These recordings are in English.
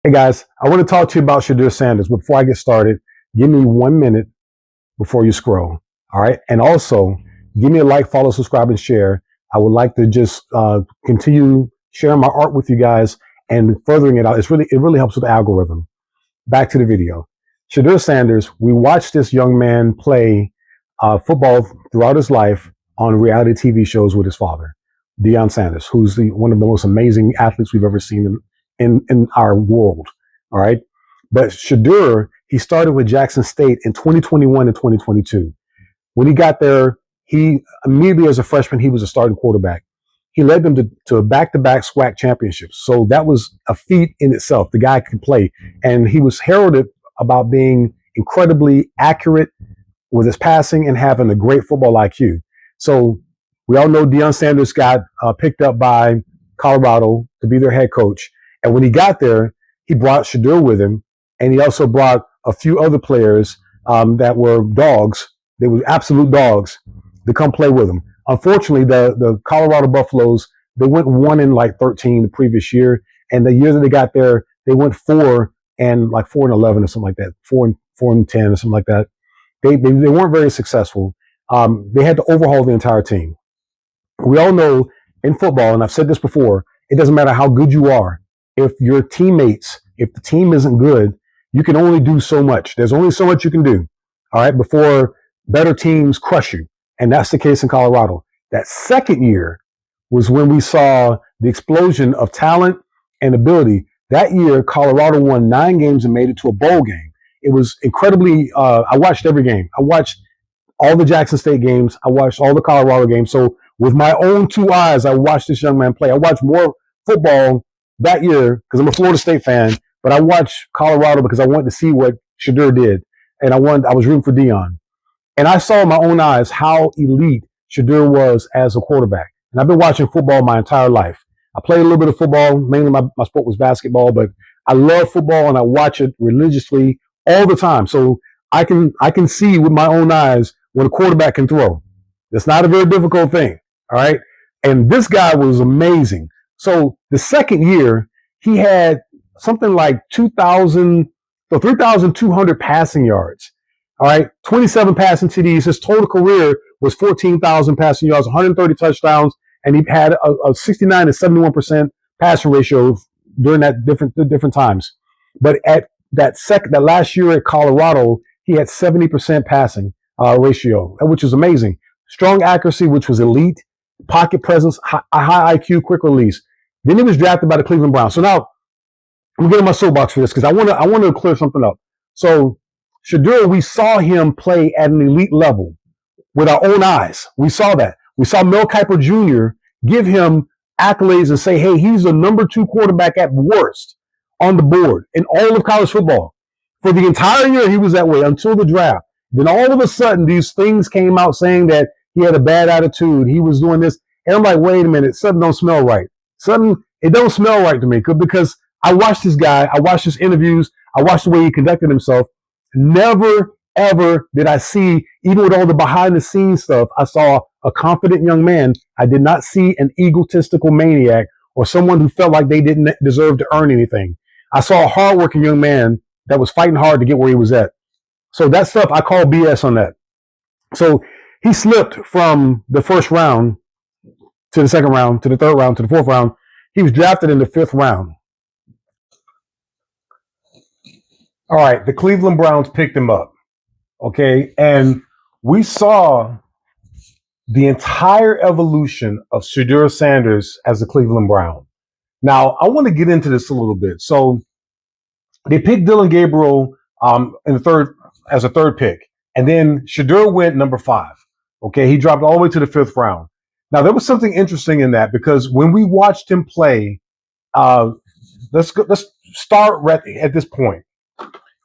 Hey guys, I want to talk to you about Shedure Sanders. But before I get started, give me 1 minute before you scroll. All right. And also, give me a like, follow, subscribe, and share. I would like to just continue sharing my art with you guys and furthering it out. It really helps with the algorithm. Back to the video. Shedure Sanders, we watched this young man play football throughout his life on reality TV shows with his father, Deion Sanders, who's one of the most amazing athletes we've ever seen in our world. All right. But Shedure, he started with Jackson State in 2021 and 2022. When he got there, he immediately as a freshman, he was a starting quarterback. He led them to back-to-back SWAC championships. So that was a feat in itself. The guy could play. And he was heralded about being incredibly accurate with his passing and having a great football IQ. So we all know Deion Sanders got picked up by Colorado to be their head coach. And when he got there, he brought Shedure with him. And he also brought a few other players that were dogs. They were absolute dogs to come play with him. Unfortunately, the Colorado Buffaloes, they went 1-13 the previous year. And the year that they got there, they went 4-11 or something like that. 4-10 or something like that. They weren't very successful. They had to overhaul the entire team. We all know in football, and I've said this before, it doesn't matter how good you are. If your teammates, if the team isn't good, you can only do so much. There's only so much you can do, all right, before better teams crush you. And that's the case in Colorado. That second year was when we saw the explosion of talent and ability. That year, Colorado won 9 games and made it to a bowl game. It was incredibly, I watched every game. I watched all the Jackson State games. I watched all the Colorado games. So with my own 2 eyes, I watched this young man play. I watched more football that year because I'm a Florida State fan, but I watched Colorado because I wanted to see what Shedure did. And I was rooting for Deion. And I saw in my own eyes how elite Shedure was as a quarterback. And I've been watching football my entire life. I played a little bit of football. Mainly my sport was basketball, but I love football and I watch it religiously all the time. So I can see with my own eyes when a quarterback can throw. It's not a very difficult thing. All right. And this guy was amazing. So the second year, he had something like 3,200 passing yards. All right. 27 passing TDs. His total career was 14,000 passing yards, 130 touchdowns. And he had a 69 to 71% passing ratio during that different times. But at that last year at Colorado, he had 70% passing ratio, which is amazing. Strong accuracy, which was elite. Pocket presence, high IQ, quick release. Then he was drafted by the Cleveland Browns. So now I'm getting my soapbox for this because I want to clear something up. So Shedure, we saw him play at an elite level with our own eyes. We saw that. We saw Mel Kiper Jr. give him accolades and say, hey, he's the number 2 quarterback at worst on the board in all of college football. For the entire year, he was that way until the draft. Then all of a sudden, these things came out saying that he had a bad attitude. He was doing this. And I'm like, wait a minute, something don't smell right. It don't smell right to me because I watched this guy. I watched his interviews. I watched the way he conducted himself. Never, ever did I see, even with all the behind the scenes stuff, I saw a confident young man. I did not see an egotistical maniac or someone who felt like they didn't deserve to earn anything. I saw a hardworking young man that was fighting hard to get where he was at. So that stuff, I call BS on that. So he slipped from the first round to the second round, to the third round, to the fourth round. He was drafted in the 5th round. All right, the Cleveland Browns picked him up. Okay, and we saw the entire evolution of Shedure Sanders as a Cleveland Brown. Now, I want to get into this a little bit. So they picked Dylan Gabriel in the third as a third pick, and then Shedure went number 5. Okay, he dropped all the way to the 5th round. Now, there was something interesting in that because when we watched him play, let's start right at this point.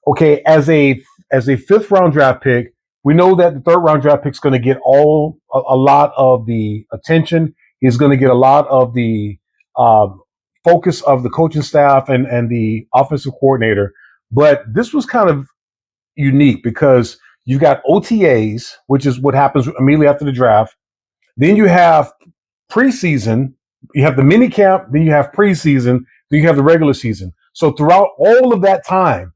Okay, as a 5th round draft pick, we know that the 3rd round draft pick is going to get a lot of the attention. He's going to get a lot of the focus of the coaching staff and the offensive coordinator. But this was kind of unique because you've got OTAs, which is what happens immediately after the draft. Then you have preseason, you have the mini camp, then you have preseason, then you have the regular season. So throughout all of that time,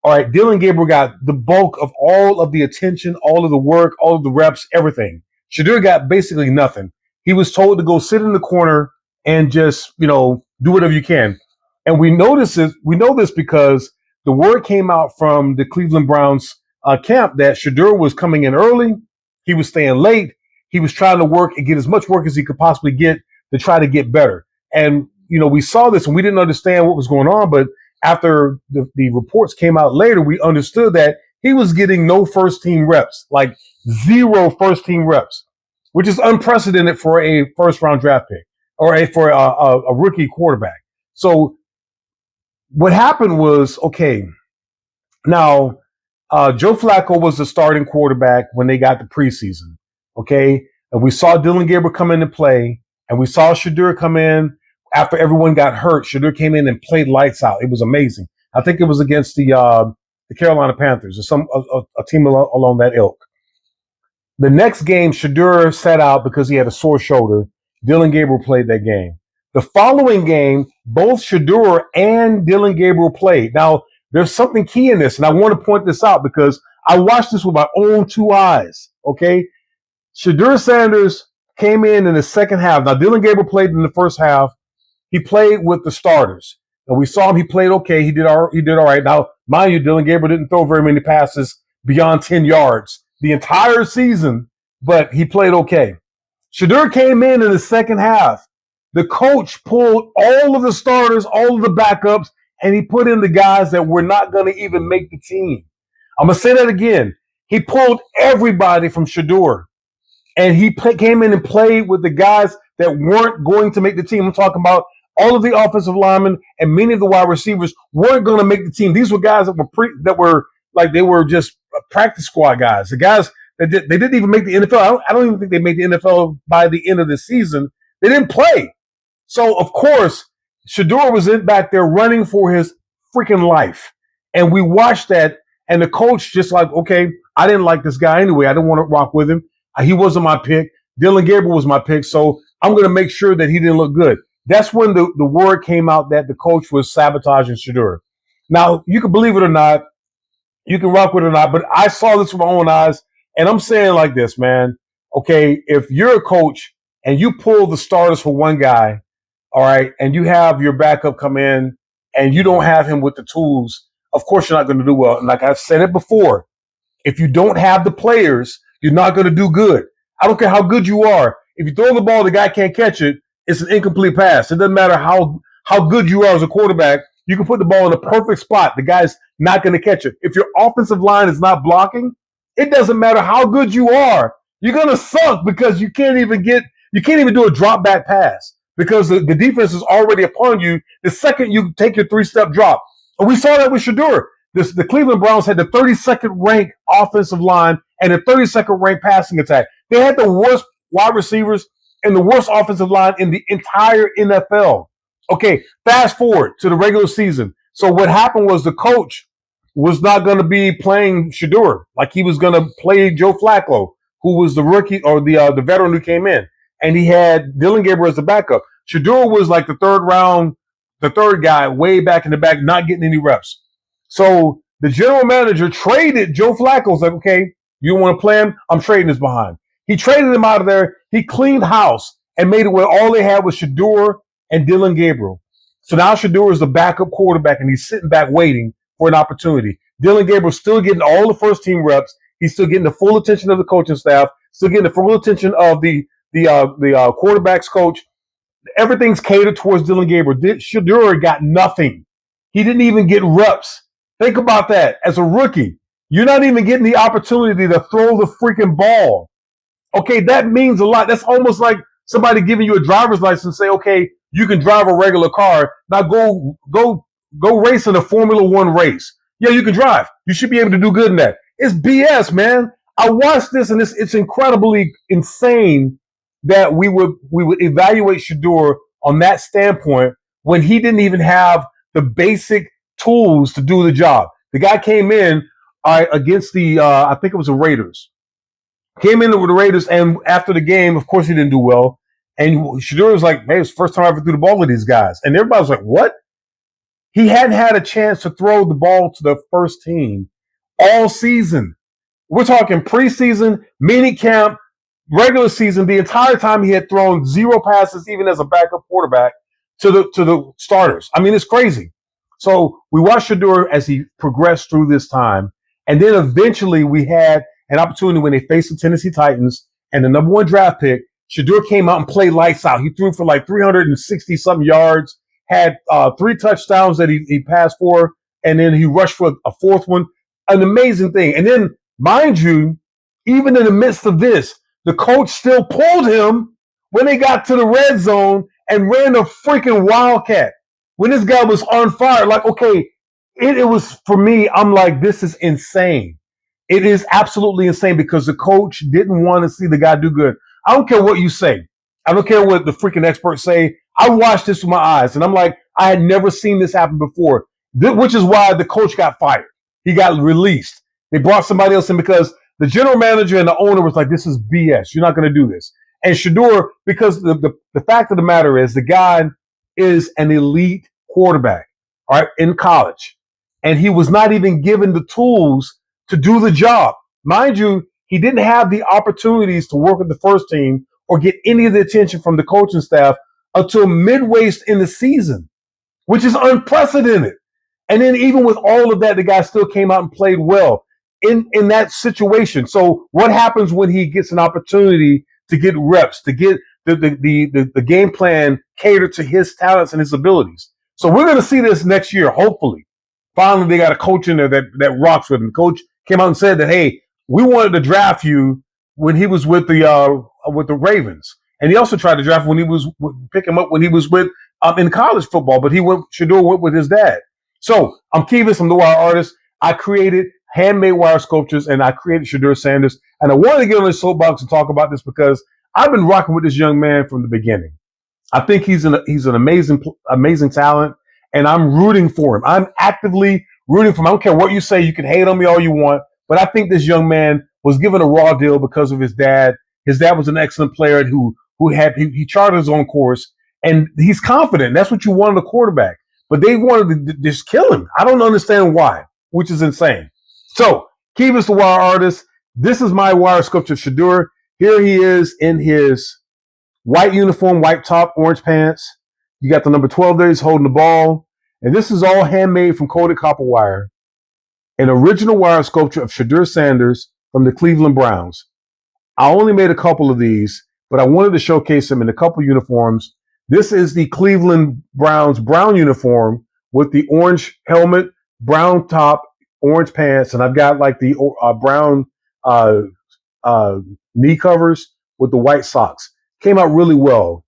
all right, Dylan Gabriel got the bulk of all of the attention, all of the work, all of the reps, everything. Shedure got basically nothing. He was told to go sit in the corner and just, do whatever you can. And we know this because the word came out from the Cleveland Browns camp that Shedure was coming in early. He was staying late. He was trying to work and get as much work as he could possibly get to try to get better. And, we saw this and we didn't understand what was going on, but after the reports came out later, we understood that he was getting no first team reps, like zero first team reps, which is unprecedented for a first round draft pick or for a rookie quarterback. So what happened was, okay, now Joe Flacco was the starting quarterback when they got the preseason. Okay. And we saw Dylan Gabriel come in and play, and we saw Shedure come in after everyone got hurt. Shedure came in and played lights out. It was amazing. I think it was against the Carolina Panthers or a team along that ilk. The next game, Shedure sat out because he had a sore shoulder. Dylan Gabriel played that game. The following game, both Shedure and Dylan Gabriel played. Now, there's something key in this, and I want to point this out because I watched this with my own two eyes, okay? Shedure Sanders came in the second half. Now, Dylan Gabriel played in the first half. He played with the starters. And we saw him. He played okay. He did all right. Now, mind you, Dylan Gabriel didn't throw very many passes beyond 10 yards the entire season, but he played okay. Shedure came in the second half. The coach pulled all of the starters, all of the backups, and he put in the guys that were not going to even make the team. I'm going to say that again. He pulled everybody from Shedure, and he came in and played with the guys that weren't going to make the team. I'm talking about all of the offensive linemen and many of the wide receivers weren't going to make the team. These were guys they were just practice squad guys. The guys that they didn't even make the NFL. I don't even think they made the NFL by the end of the season. They didn't play. So, of course, Shedure was back there running for his freaking life. And we watched that, and the coach just like, okay, I didn't like this guy anyway. I didn't want to rock with him. He wasn't my pick. Dylan Gabriel was my pick, so I'm going to make sure that he didn't look good. That's when the word came out that the coach was sabotaging Shedure. Now, you can believe it or not, you can rock with it or not, but I saw this with my own eyes, and I'm saying like this, man. Okay, if you're a coach and you pull the starters for one guy, all right, and you have your backup come in and you don't have him with the tools, of course you're not going to do well. And like I've said it before, if you don't have the players, you're not going to do good. I don't care how good you are. If you throw the ball, the guy can't catch it, it's an incomplete pass. It doesn't matter how good you are as a quarterback. You can put the ball in a perfect spot. The guy's not going to catch it. If your offensive line is not blocking, it doesn't matter how good you are. You're going to suck because you can't even do a drop back pass because the defense is already upon you the second you take your 3-step drop. And we saw that with Shedure. The Cleveland Browns had the 32nd ranked offensive line and the 32nd ranked passing attack. They had the worst wide receivers and the worst offensive line in the entire NFL. Okay, fast forward to the regular season. So what happened was the coach was not going to be playing Shedure. Like he was going to play Joe Flacco, who was the rookie or the veteran who came in. And he had Dylan Gabriel as the backup. Shedure was like the third guy way back in the back, not getting any reps. So the general manager traded Joe Flacco. Was like, okay, you want to play him? I'm trading this behind. He traded him out of there. He cleaned house and made it where all they had was Shedure and Dylan Gabriel. So now Shedure is the backup quarterback, and he's sitting back waiting for an opportunity. Dylan Gabriel's still getting all the first team reps. He's still getting the full attention of the coaching staff, still getting the full attention of the quarterback's coach. Everything's catered towards Dylan Gabriel. Shedure got nothing. He didn't even get reps. Think about that. As a rookie, you're not even getting the opportunity to throw the freaking ball. Okay, that means a lot. That's almost like somebody giving you a driver's license, say, okay, you can drive a regular car. Now go race in a Formula One race. Yeah, you can drive. You should be able to do good in that. It's BS, man. I watched this, and it's incredibly insane that we would evaluate Shedure on that standpoint when he didn't even have the basic tools to do the job. The guy came in against I think it was the Raiders. Came in with the Raiders, and after the game, of course, he didn't do well. And Shedure was like, "Hey, it's the first time I ever threw the ball to these guys." And everybody was like, "What?" He hadn't had a chance to throw the ball to the first team all season. We're talking preseason, mini camp, regular season. The entire time he had thrown 0 passes, even as a backup quarterback, to the starters. I mean, it's crazy. So we watched Shedure as he progressed through this time, and then eventually we had an opportunity when they faced the Tennessee Titans and the number 1 draft pick. Shedure came out and played lights out. He threw for like 360 something yards, had 3 touchdowns that he passed for, and then he rushed for a 4th one. An amazing thing. And then, mind you, even in the midst of this, the coach still pulled him when they got to the red zone and ran a freaking wildcat. When this guy was on fire, like, okay, it was, for me, I'm like, this is insane. It is absolutely insane because the coach didn't want to see the guy do good. I don't care what you say. I don't care what the freaking experts say. I watched this with my eyes, and I'm like, I had never seen this happen before, which is why the coach got fired. He got released. They brought somebody else in because the general manager and the owner was like, this is BS. You're not going to do this. And Shedure, because the fact of the matter is the guy is an elite quarterback, all right, in college. And he was not even given the tools to do the job. Mind you, he didn't have the opportunities to work with the first team or get any of the attention from the coaching staff until midway in the season, which is unprecedented. And then even with all of that, the guy still came out and played well in that situation. So what happens when he gets an opportunity to get reps, to get the game plan catered to his talents and his abilities? So we're going to see this next year, hopefully. Finally, they got a coach in there that rocks with him. The coach came out and said that, hey, we wanted to draft you when he was with the Ravens. And he also tried to draft when he was pick him up when he was with in college football, but Shedure went with his dad. So I'm Kivas, I'm the wire artist. I created handmade wire sculptures, and I created Shedure Sanders. And I wanted to get on this soapbox and talk about this because I've been rocking with this young man from the beginning. I think he's an amazing talent, and I'm rooting for him. I'm actively rooting for him. I don't care what you say. You can hate on me all you want, but I think this young man was given a raw deal because of his dad. His dad was an excellent player who he charted his own course, and he's confident. That's what you want in a quarterback. But they wanted to just kill him. I don't understand why, which is insane. So, Kivas the wire artist. This is my wire sculpture Shedure. Here he is in his white uniform, white top, orange pants. You got the number 12 there. He's holding the ball. And this is all handmade from coated copper wire. An original wire sculpture of Shedure Sanders from the Cleveland Browns. I only made a couple of these, but I wanted to showcase him in a couple uniforms. This is the Cleveland Browns brown uniform with the orange helmet, brown top, orange pants, and I've got like the brown knee covers with the white socks. Came out really well.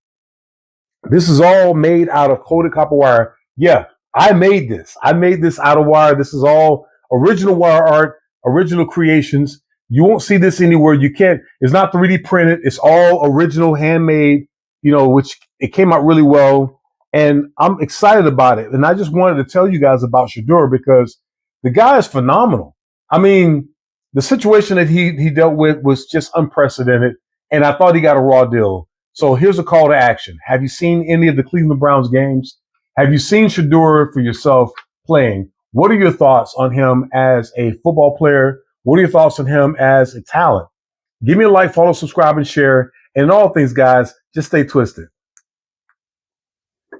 This is all made out of coated copper wire. Yeah, I made this. I made this out of wire. This is all original wire art, original creations. You won't see this anywhere. You can't. It's not 3D printed. It's all original, handmade. Which it came out really well, and I'm excited about it. And I just wanted to tell you guys about Shedure because the guy is phenomenal. I mean, the situation that he dealt with was just unprecedented, and I thought he got a raw deal. So here's a call to action. Have you seen any of the Cleveland Browns games? Have you seen Shedure for yourself playing? What are your thoughts on him as a football player? What are your thoughts on him as a talent? Give me a like, follow, subscribe, and share. And in all things, guys, just stay twisted.